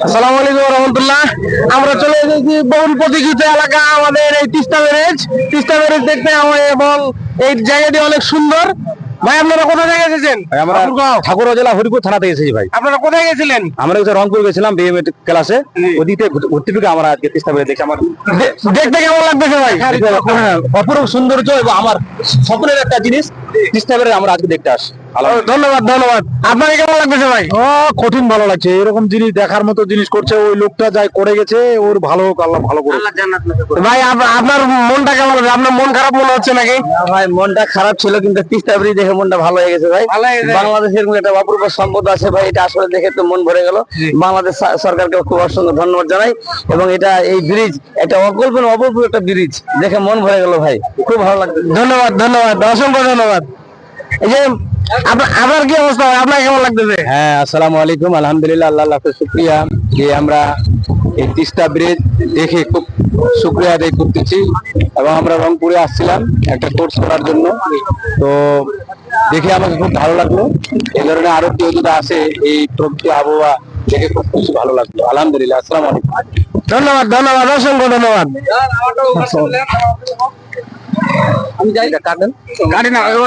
আসসালামু আলাইকুম ওয়া রাহমাতুল্লাহ। আমরা চলে এসেছি বহুল প্রতীক্ষিত এলাকা আমাদের এই তিস্তা ব্যারেজ। তিস্তা ব্যারেজ দেখতে এবং এই জায়গাটি অনেক সুন্দর। ভাই আপনারা কোথা থেকে এসেছেন? আমরা ঠাকুরগাঁও জেলা হরিপুর থানা থেকে এসেছি ভাই। আপনারা কোথায় গেছিলেন? আমরা রংপুর গেছিলাম বিএমএ ক্লাসে, ওদিকে ঘুরতে ফিরে আমরা আজকে তিস্তা ব্যারেজ দেখছি। আমার দেখতে কেমন লাগতেছে ভাই? অপরূপ সৌন্দর্য এবং আমার স্বপ্নের একটা জিনিস তিস্তা ব্যারেজ আমরা আজকে দেখতে আসি। ধন্যবাদ ধন্যবাদ। আপনাকে কেমন লাগতেছে ভাই? কঠিন ভালো লাগছে, এরকম জিনিস দেখার মতো জিনিস করছে ওই লোকটা, যাই করে গেছে ওর ভালো হোক, আল্লাহ ভালো করুক। ভাই আপনার মনটা কেমন লাগছে? আপনার মন খারাপ মনে হচ্ছে নাকি? ভাই মনটা খারাপ ছিল, কিন্তু তিস্তা ব্রিজ দেখে মনটা ভালো হয়ে গেছে ভাই। বাংলাদেশের একটা অপূর্ব সম্পদ আছে ভাই, এটা আসলে দেখে তো মন ভরে গেল। বাংলাদেশ সরকারকে খুব অসংখ্য ধন্যবাদ জানাই। এবং এটা এই ব্রিজ একটা অকল্পনীয় অপূর্ব একটা ব্রিজ, দেখে মন ভরে গেল ভাই, খুব ভালো লাগছে। ধন্যবাদ ধন্যবাদ, অসংখ্য ধন্যবাদ। এই যে আপনার কি অবস্থা ভাই? আপনার কেমন লাগতেছে? হ্যাঁ, আসসালামু আলাইকুম। আলহামদুলিল্লাহ, আল্লাহ লাখো শুকরিয়া যে আমরা এই তিস্তা ব্রিজ দেখে খুব শুকরিয়া আদায় করতেছি। এবং আমরা রংপুরে আসছিলাম একটা কোর্স করার জন্য, তো দেখে আমাকে খুব ভালো লাগলো। এই ধরনের আরো কেউ যদি আসে, এই প্রকৃতি আবহাওয়া দেখে খুব খুশি ভালো লাগলো। আলহামদুলিল্লাহ, আসসালামু আলাইকুম। ধন্যবাদ ধন্যবাদ, অসংখ্য ধন্যবাদ। আমি যাই, কাটেন গাড়ি না